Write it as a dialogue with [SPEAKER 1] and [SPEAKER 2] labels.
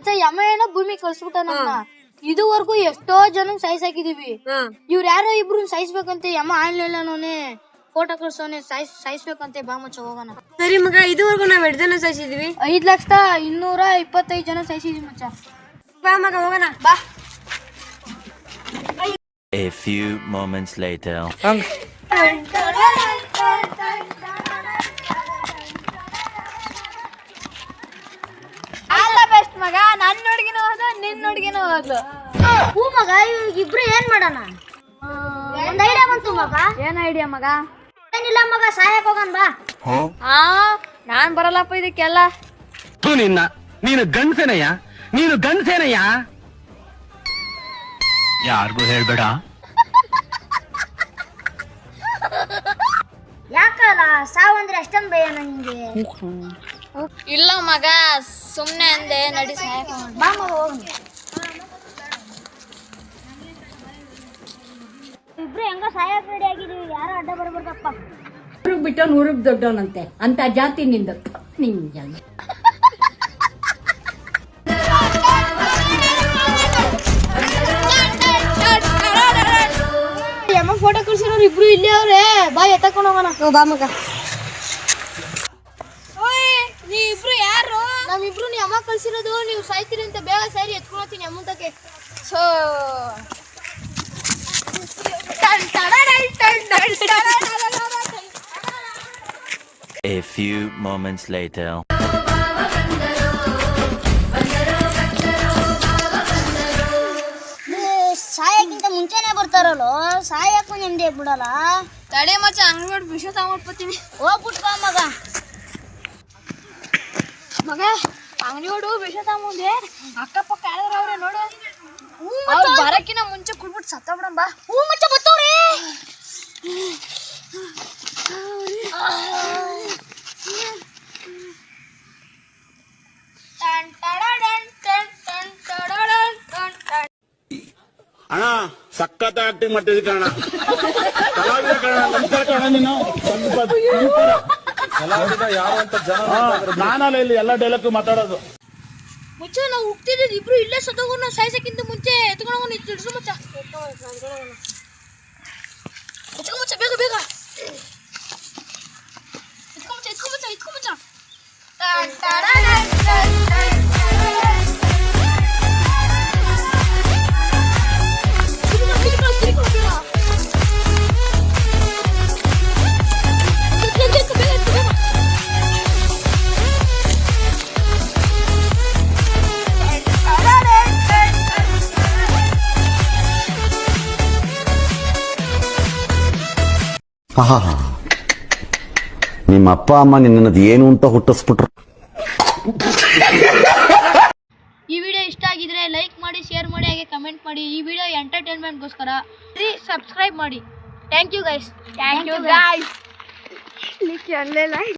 [SPEAKER 1] ಮಚ್ಚ ಯಮ ಏನೋ ಭೂಮಿ ಕಳ್ಸ್ಬಿಟ್ಟ ನಮ್ಮ ಇದುವರೆಗೂ ಎಷ್ಟೋ ಜನ ಸಾಯಿಸಾಕಿದೀವಿ. ಇವ್ರ ಯಾರೋ ಇಬ್ರು ಸಾಯಿಸ್ಬೇಕಂತೆ ಯಮ ಆನ್ಲೈನ್ ಫೋಟೋ ಕಳ್ಸೋನೆ ಸಾಯಿಸ್ಬೇಕಂತೆ. ಬಾ ಮಚ್ಚ ಹೋಗೋಣ.
[SPEAKER 2] ಸರಿ ಮಗ, ಇದುವರೆಗೂ ನಾವ್ ಎಷ್ಟು ಜನ ಸಾಯಿಸಿದ್ವಿ?
[SPEAKER 1] 5,225 ಜನ ಸಾಯಿಸಿದ್ವಿ ಮಚ್ಚ.
[SPEAKER 2] ಬಾ ಮಗ ಹೋಗೋಣ.
[SPEAKER 1] ಬಾ.
[SPEAKER 3] A few moments later.
[SPEAKER 1] All the best ಮಗ. ನನ್ ಹುಡುಗಿನೂ ಹೋದ್ಲು, ನಿನ್ ಹುಡುಗಿನೂ ಹೋದ್ಲು.
[SPEAKER 2] ಹೂ ಮಗ, ಇಬ್ರು ಏನ್ ಮಾಡೋಣ? ಒಂದ್ ಐಡಿಯಾ ಬಂತು ಮಗ.
[SPEAKER 1] ಏನ್ ಐಡಿಯಾ ಮಗ?
[SPEAKER 2] ಏನಿಲ್ಲ ಮಗ, ಸಾಯಕ್ ಹೋಗೋಣ ಬಾ.
[SPEAKER 1] ನಾನ್ ಬರಲ್ಲಪ್ಪ ಇದಕ್ಕೆಲ್ಲ.
[SPEAKER 4] ನೀನು ಗಂಡಸೇನಯ್ಯ. ಯಾರಿಗೂ ಹೇಳ್ಬೇಡ.
[SPEAKER 2] ಯಾಕಲ್ಲ ಸಾವಂದ್ರೆ ಅಷ್ಟೊಂದು ಭಯ ನಿಂಗೆ?
[SPEAKER 1] ಇಲ್ಲ ಮಗ, ಸುಮ್ನೆ ಅಂದೆ. ನಡಿ ಸಾಯಕ.
[SPEAKER 2] ಬಾ ಮಗ ಹೋಗೋಣ. ಇಬ್ರು ಹೆಂಗ ಸಾಯಕ್ ರೆಡಿ ಆಗಿದೀವಿ, ಯಾರು ಅಡ್ಡ ಬರ್ಬಾರ್ದಪ್ಪ.
[SPEAKER 5] ಊರಿಗೆ ಬಿಟ್ಟು ಊರಿಗೆ ದೊಡ್ಡವನಂತೆ ಅಂತ ಜಾತಿ ನಿಂದ ನಿಂಜ.
[SPEAKER 1] ಯಮ್ಮ ಫೋಟೋ ಕಳ್ಸಿರೋರು ಇಬ್ರು ಇಲ್ಲೇ ಅವ್ರೆ. ಬಾ ಎತ್ತಕೊಂಡು ಹೋಗೋಣ.
[SPEAKER 2] ಬಾ ಮಗ.
[SPEAKER 1] ನೀ ಇಬ್ರು ಯಾರು? ನಮ್ಮಿಬ್ರು ನೀ ಅಮ್ಮ ಕಳ್ಸಿರೋದು. ನೀವು ಸಾಯ್ತೀರಿ ಅಂತ ಬೇಗ ಸಾರಿ ಎತ್ಕೊಳತೀನಿ ಅಮ್ಮಂತಕ್ಕೆ. So
[SPEAKER 3] A few moments later.
[SPEAKER 2] ಸಾಯಕ್ಕಿಂತ ಮುಂಚೆನೆ ಬರ್ತಾರಲ್ಲೋ, ಸಾಯಕ್ಕೂ ನೆಮ್ಮದಿ ಬಿಡಲ್ಲ.
[SPEAKER 1] ತಡೆ ಮಚ್ಚ, ಅಂಗಡಿ ವಿಷ ತಗೊಂಡ್ಬಿಡ್ತೀನಿ.
[SPEAKER 2] ಹೋಗ್ಬಿಟ್ ಬಾ ಮಗ.
[SPEAKER 1] ಮಗ ಅಂಗಡಿ ಹೊಡು, ವಿಷ ತಗೊಂಡೆ. ಅಕ್ಕಪಕ್ಕ ಯಾರು ಅವ್ರೆ ನೋಡು. ಅವ್ರು ಬರಕಿನ ಮುಂಚೆ ಕುಡ್ಬಿಟ್ಟು ಸತ್ತ ಬಿಡಂಬ.
[SPEAKER 2] ಹೂ ಮಚ್ಚ ಬತ್ತವ್ರೆ.
[SPEAKER 6] ಅಣ್ಣ ಸಖತ್ ಆಕ್ಟಿಂಗ್ ಮಾಡ್ತಿದ್ದಿ ಕಣ. ಕಲಾವಿದ ಕಣ, ನಮಸ್ಕಾರ ಕಣ. ನೀನು ಕಲಾವಿದ ಯಾರು ಅಂತ ಜನ ನಾನಲ್ಲ ಇಲ್ಲಿ ಎಲ್ಲ ಡೈಲಾಗ್ ಮಾತಾಡೋದು.
[SPEAKER 1] ಮುಚ್ಚ ನಾವು ಹುಟ್ಟಿದ್ದು ಇಬ್ರು ಇಲ್ಲೇ ಸತ್ತೋಗೋಣ. ಸಾಯ್ಸಕ್ಕಿಂತ ಮುಂಚೆ ಎತ್ಕೊಂಡು ತಿಳಿಸು ಮುಚ್ಚ. ಮುಚ್ಚ ಬೇಗ ಬೇಗ ಇತ್ಕೊಂಬಚ್ಚ.
[SPEAKER 7] ನಿಮ್ಮ ಅಪ್ಪ ಅಮ್ಮ ನಿನ್ನದು ಏನು ಅಂತ ಹುಟ್ಟಿಸ್ಬಿಟ್ರು.
[SPEAKER 1] ಈ ವಿಡಿಯೋ ಇಷ್ಟ ಆಗಿದ್ರೆ ಲೈಕ್ ಮಾಡಿ, ಶೇರ್ ಮಾಡಿ, ಹಾಗೆ ಕಮೆಂಟ್ ಮಾಡಿ. ಈ ವಿಡಿಯೋ ಎಂಟರ್ಟೈನ್ಮೆಂಟ್ಗೋಸ್ಕರ ಸಬ್ಸ್ಕ್ರೈಬ್ ಮಾಡಿ. Thank you guys.